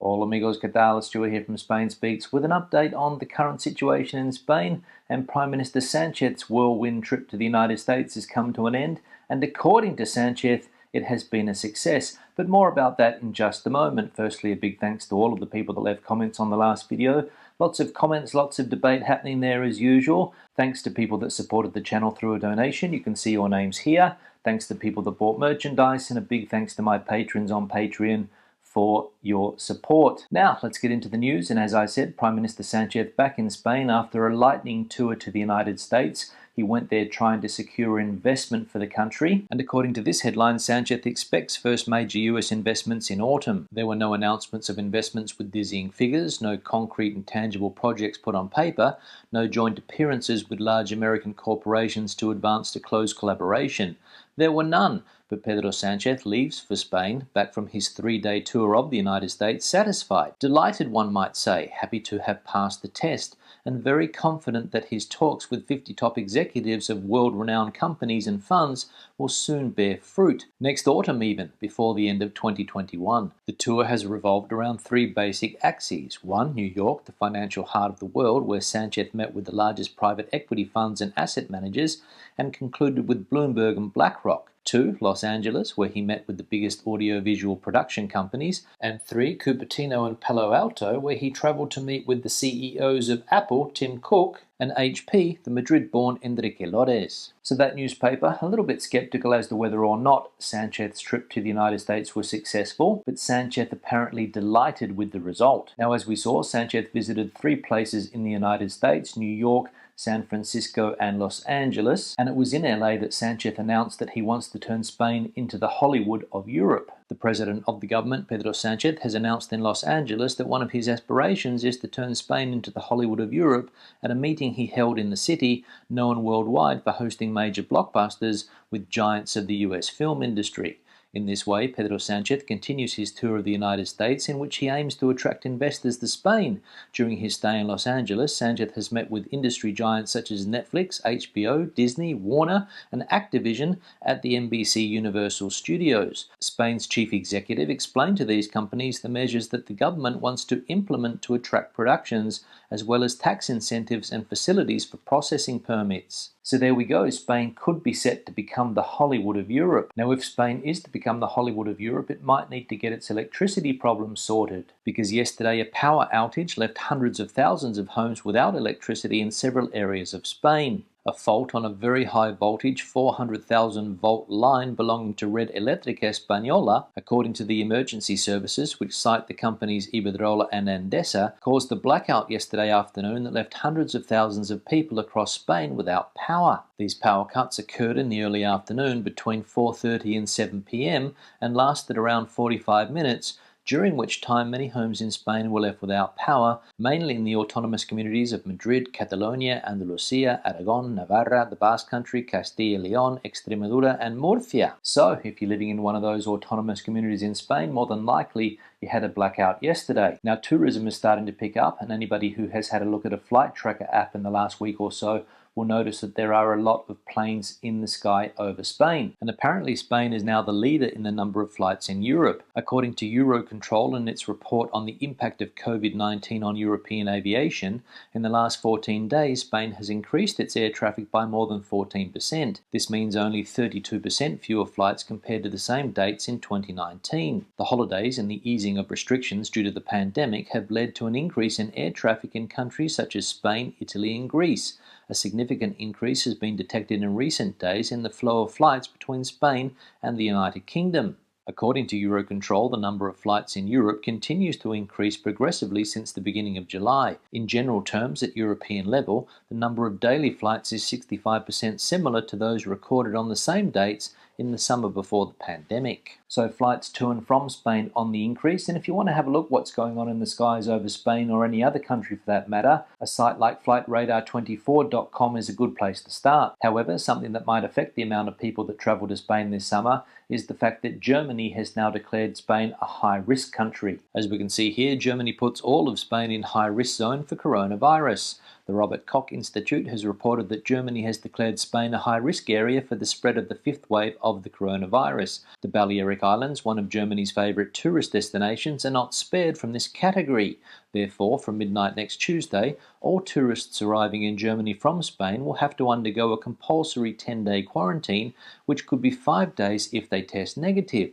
Hola amigos, ¿qué tal? Stuart here from Spain Speaks with an update on the current situation in Spain, and Prime Minister Sanchez's whirlwind trip to the United States has come to an end, and according to Sanchez, it has been a success. But more about that in just a moment. Firstly, a big thanks to all of the people that left comments on the last video. Lots of comments, lots of debate happening there as usual. Thanks to people that supported the channel through a donation. You can see your names here. Thanks to people that bought merchandise, and a big thanks to my patrons on Patreon for your support. Now, let's get into the news. And as I said, Prime Minister Sanchez back in Spain after a lightning tour to the United States. He went there trying to secure investment for the country. And according to this headline, Sanchez expects first major US investments in autumn. There were no announcements of investments with dizzying figures, no concrete and tangible projects put on paper, no joint appearances with large American corporations to advance to close collaboration. There were none, but Pedro Sanchez leaves for Spain, back from his 3-day tour of the United States, satisfied, delighted one might say, happy to have passed the test, and very confident that his talks with 50 top executives of world-renowned companies and funds will soon bear fruit, next autumn even, before the end of 2021. The tour has revolved around 3 basic axes. 1, New York, the financial heart of the world, where Sanchez met with the largest private equity funds and asset managers, and concluded with Bloomberg and BlackRock. 2, Los Angeles, where he met with the biggest audiovisual production companies. And 3, Cupertino and Palo Alto, where he traveled to meet with the CEOs of Apple, Tim Cook, and HP, the Madrid-born Enrique Lores. So that newspaper, a little bit skeptical as to whether or not Sanchez's trip to the United States was successful, but Sanchez apparently delighted with the result. Now, as we saw, Sanchez visited 3 places in the United States: New York, San Francisco, and Los Angeles, and it was in LA that Sanchez announced that he wants to turn Spain into the Hollywood of Europe. The president of the government, Pedro Sanchez, has announced in Los Angeles that one of his aspirations is to turn Spain into the Hollywood of Europe at a meeting he held in the city, known worldwide for hosting major blockbusters with giants of the US film industry. In this way, Pedro Sanchez continues his tour of the United States, in which he aims to attract investors to Spain. During his stay in Los Angeles, Sanchez has met with industry giants such as Netflix, HBO, Disney, Warner, and Activision at the NBC Universal Studios. Spain's chief executive explained to these companies the measures that the government wants to implement to attract productions, as well as tax incentives and facilities for processing permits. So there we go, Spain could be set to become the Hollywood of Europe. Now, if Spain is to become the Hollywood of Europe, it might need to get its electricity problems sorted, because yesterday a power outage left hundreds of thousands of homes without electricity in several areas of Spain. A fault on a very high voltage 400,000 volt line belonging to Red Eléctrica Española, according to the emergency services, which cite the companies Iberdrola and Endesa, caused the blackout yesterday afternoon that left hundreds of thousands of people across Spain without power. These power cuts occurred in the early afternoon between 4:30 and 7 p.m. and lasted around 45 minutes, during which time many homes in Spain were left without power, mainly in the autonomous communities of Madrid, Catalonia, Andalusia, Aragon, Navarra, the Basque Country, Castilla y León, Extremadura, and Murcia. So, if you're living in one of those autonomous communities in Spain, more than likely you had a blackout yesterday. Now, tourism is starting to pick up, and anybody who has had a look at a flight tracker app in the last week or so will notice that there are a lot of planes in the sky over Spain. And apparently Spain is now the leader in the number of flights in Europe. According to Eurocontrol in its report on the impact of COVID-19 on European aviation, in the last 14 days, Spain has increased its air traffic by more than 14%. This means only 32% fewer flights compared to the same dates in 2019. The holidays and the easing of restrictions due to the pandemic have led to an increase in air traffic in countries such as Spain, Italy, and Greece. A significant increase has been detected in recent days in the flow of flights between Spain and the United Kingdom. According to Eurocontrol, the number of flights in Europe continues to increase progressively since the beginning of July. In general terms, at European level, the number of daily flights is 65% similar to those recorded on the same dates in the summer before the pandemic. So flights to and from Spain on the increase, and if you want to have a look what's going on in the skies over Spain or any other country for that matter, a site like flightradar24.com is a good place to start. However, something that might affect the amount of people that travel to Spain this summer is the fact that Germany has now declared Spain a high-risk country. As we can see here, Germany puts all of Spain in high-risk zone for coronavirus. The Robert Koch Institute has reported that Germany has declared Spain a high-risk area for the spread of the fifth wave of the coronavirus. The Balearic Islands, one of Germany's favourite tourist destinations, are not spared from this category. Therefore, from midnight next Tuesday, all tourists arriving in Germany from Spain will have to undergo a compulsory 10-day quarantine, which could be 5 days if they test negative.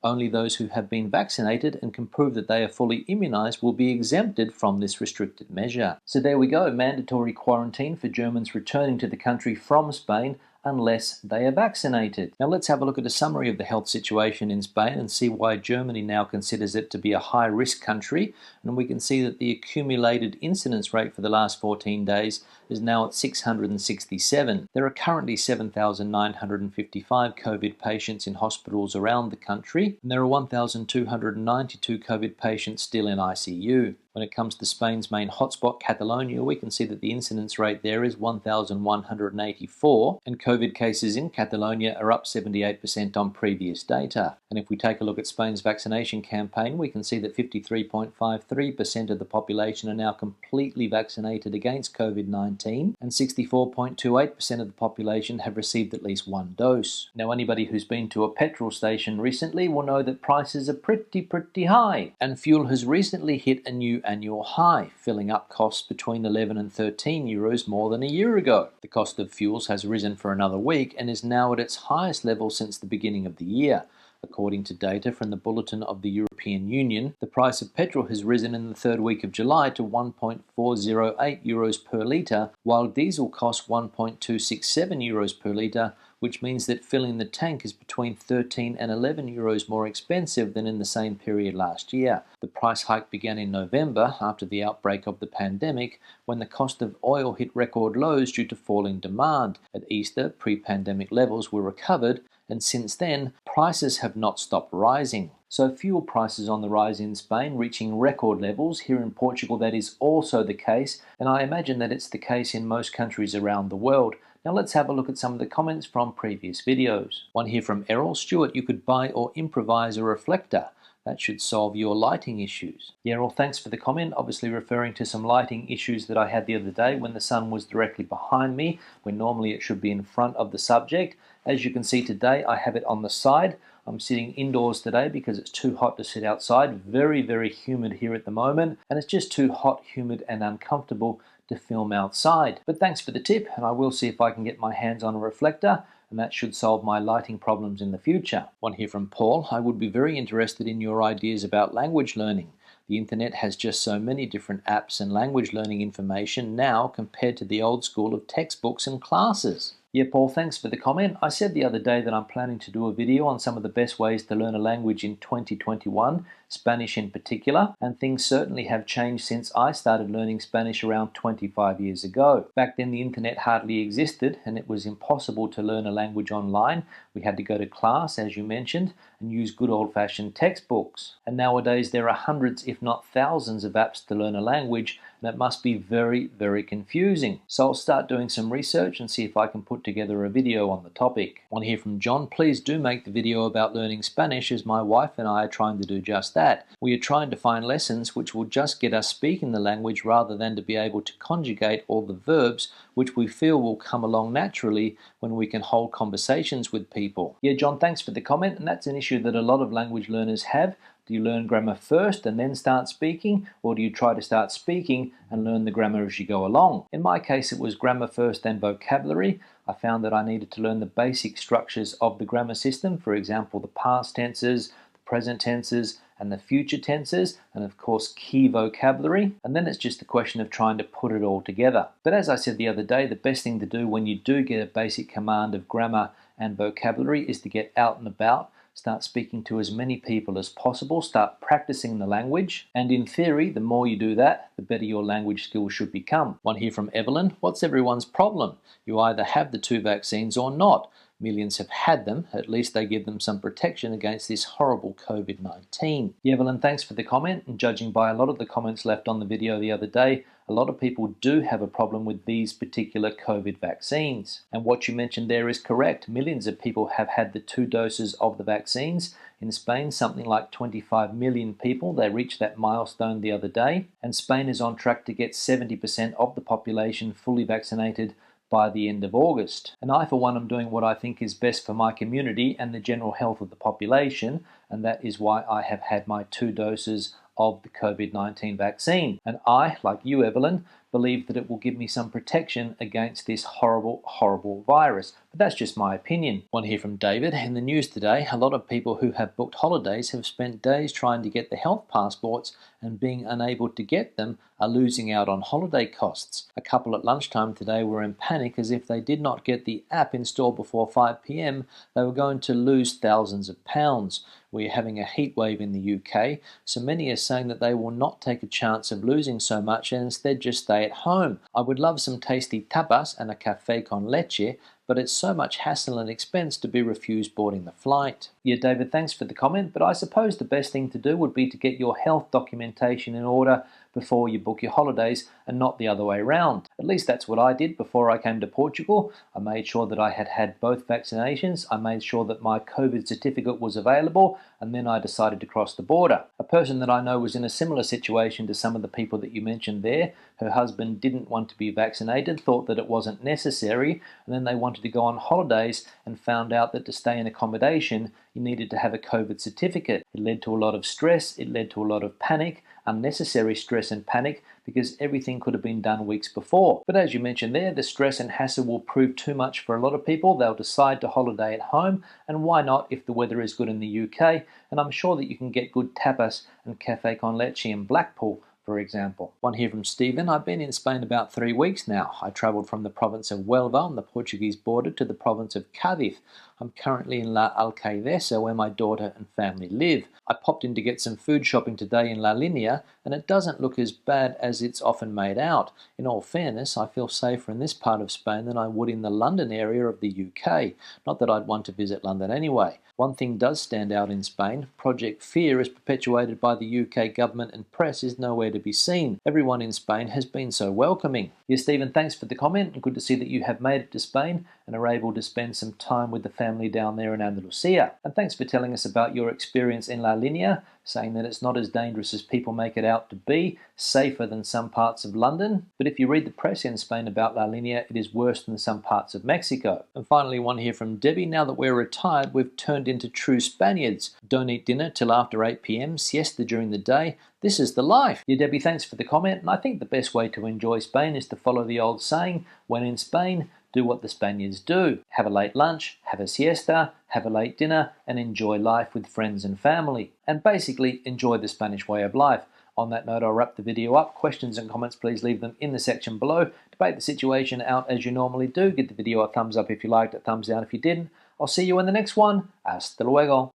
Only those who have been vaccinated and can prove that they are fully immunised will be exempted from this restricted measure. So there we go, mandatory quarantine for Germans returning to the country from Spain unless they are vaccinated. Now let's have a look at a summary of the health situation in Spain and see why Germany now considers it to be a high-risk country. And we can see that the accumulated incidence rate for the last 14 days is now at 667. There are currently 7,955 COVID patients in hospitals around the country, and there are 1,292 COVID patients still in ICU. When it comes to Spain's main hotspot, Catalonia, we can see that the incidence rate there is 1,184, and COVID cases in Catalonia are up 78% on previous data. And if we take a look at Spain's vaccination campaign, we can see that 53.53% of the population are now completely vaccinated against COVID-19, and 64.28% of the population have received at least one dose. Now, anybody who's been to a petrol station recently will know that prices are pretty high, and fuel has recently hit a new annual high, filling up costs between 11 and 13 euros more than a year ago. The cost of fuels has risen for another week and is now at its highest level since the beginning of the year. According to data from the Bulletin of the European Union, the price of petrol has risen in the third week of July to 1.408 euros per litre, while diesel costs 1.267 euros per litre, which means that filling the tank is between 13 and 11 euros more expensive than in the same period last year. The price hike began in November after the outbreak of the pandemic, when the cost of oil hit record lows due to falling demand. At Easter, pre-pandemic levels were recovered, and since then, prices have not stopped rising. So fuel prices on the rise in Spain, reaching record levels. Here in Portugal that is also the case, and I imagine that it's the case in most countries around the world. Now let's have a look at some of the comments from previous videos. One here from Errol. Stuart, you could buy or improvise a reflector. That should solve your lighting issues. Yeah, Errol, thanks for the comment. Obviously referring to some lighting issues that I had the other day when the sun was directly behind me, when normally it should be in front of the subject. As you can see today, I have it on the side. I'm sitting indoors today because it's too hot to sit outside. Very humid here at the moment, and it's just too hot, humid and uncomfortable to film outside. But thanks for the tip, and I will see if I can get my hands on a reflector, and that should solve my lighting problems in the future. One here from Paul. I would be very interested in your ideas about language learning. The internet has just so many different apps and language learning information now compared to the old school of textbooks and classes. Yeah, Paul, thanks for the comment. I said the other day that I'm planning to do a video on some of the best ways to learn a language in 2021, Spanish in particular, and things certainly have changed since I started learning Spanish around 25 years ago. Back then the internet hardly existed and it was impossible to learn a language online. We had to go to class, as you mentioned, and use good old-fashioned textbooks. And nowadays there are hundreds, if not thousands, of apps to learn a language, and it must be very confusing. So I'll start doing some research and see if I can put together a video on the topic. One here from John. Please do make the video about learning Spanish, as my wife and I are trying to do just that. We are trying to find lessons which will just get us speaking the language rather than to be able to conjugate all the verbs which we feel will come along naturally when we can hold conversations with people. Yeah, John, thanks for the comment, and that's an issue that a lot of language learners have. Do you learn grammar first and then start speaking, or do you try to start speaking and learn the grammar as you go along? In my case, it was grammar first, then vocabulary. I found that I needed to learn the basic structures of the grammar system, for example, the past tenses, the present tenses, and the future tenses, and of course key vocabulary, and then it's just a question of trying to put it all together. But as I said the other day, the best thing to do when you do get a basic command of grammar and vocabulary is to get out and about, start speaking to as many people as possible, start practicing the language, and in theory, the more you do that, the better your language skills should become. One here from Evelyn. What's everyone's problem? You either have the 2 vaccines or not. millions have had them. At least they give them some protection against this horrible COVID-19. Evelyn, thanks for the comment, and judging by a lot of the comments left on the video the other day, a lot of people do have a problem with these particular COVID vaccines. And what you mentioned there is correct. Millions of people have had the 2 doses of the vaccines. In Spain, something like 25 million people. They reached that milestone the other day. And Spain is on track to get 70% of the population fully vaccinated by the end of August. And I, for one, am doing what I think is best for my community and the general health of the population, and that is why I have had my 2 doses of the COVID-19 vaccine. And I, like you, Evelyn, believe that it will give me some protection against this horrible, horrible virus. But that's just my opinion. One here from David. In the news today, a lot of people who have booked holidays have spent days trying to get the health passports, and being unable to get them are losing out on holiday costs. A couple at lunchtime today were in panic, as if they did not get the app installed before 5 p.m, they were going to lose thousands of pounds. We're having a heat wave in the UK, so many are saying that they will not take a chance of losing so much and instead just stay at home. I would love some tasty tapas and a café con leche, but it's so much hassle and expense to be refused boarding the flight. Yeah, David, thanks for the comment, but I suppose the best thing to do would be to get your health documentation in order before you book your holidays and not the other way around. At least that's what I did before I came to Portugal. I made sure that I had had both vaccinations, I made sure that my COVID certificate was available, and then I decided to cross the border. A person that I know was in a similar situation to some of the people that you mentioned there. Her husband didn't want to be vaccinated, thought that it wasn't necessary, and then they wanted to go on holidays and found out that to stay in accommodation you needed to have a COVID certificate. It led to a lot of stress, it led to a lot of panic, unnecessary stress and panic, because everything could have been done weeks before. But as you mentioned there, the stress and hassle will prove too much for a lot of people. They'll decide to holiday at home, and why not if the weather is good in the UK? And I'm sure that you can get good tapas and café con leche in Blackpool, for example. One here from Stephen. I've been in Spain about 3 weeks now. I travelled from the province of Huelva on the Portuguese border to the province of Cádiz. I'm currently in La Alcaidesa, where my daughter and family live. I popped in to get some food shopping today in La Linea, and it doesn't look as bad as it's often made out. In all fairness, I feel safer in this part of Spain than I would in the London area of the UK. Not that I'd want to visit London anyway. One thing does stand out in Spain. Project Fear, as perpetuated by the UK government and press, is nowhere to be seen. Everyone in Spain has been so welcoming. Yes, Stephen, thanks for the comment, and good to see that you have made it to Spain and are able to spend some time with the family down there in Andalusia. And thanks for telling us about your experience in La Linea, saying that it's not as dangerous as people make it out to be, safer than some parts of London. But if you read the press in Spain about La Linea, it is worse than some parts of Mexico. And finally, one here from Debbie. Now that we're retired, we've turned into true Spaniards. Don't eat dinner till after 8 p.m, siesta during the day. This is the life. Yeah, Debbie, thanks for the comment. And I think the best way to enjoy Spain is to follow the old saying, when in Spain, do what the Spaniards do. Have a late lunch, have a siesta, have a late dinner, and enjoy life with friends and family. And basically, enjoy the Spanish way of life. On that note, I'll wrap the video up. Questions and comments, please leave them in the section below. Debate the situation out as you normally do. Give the video a thumbs up if you liked it, thumbs down if you didn't. I'll see you in the next one. Hasta luego.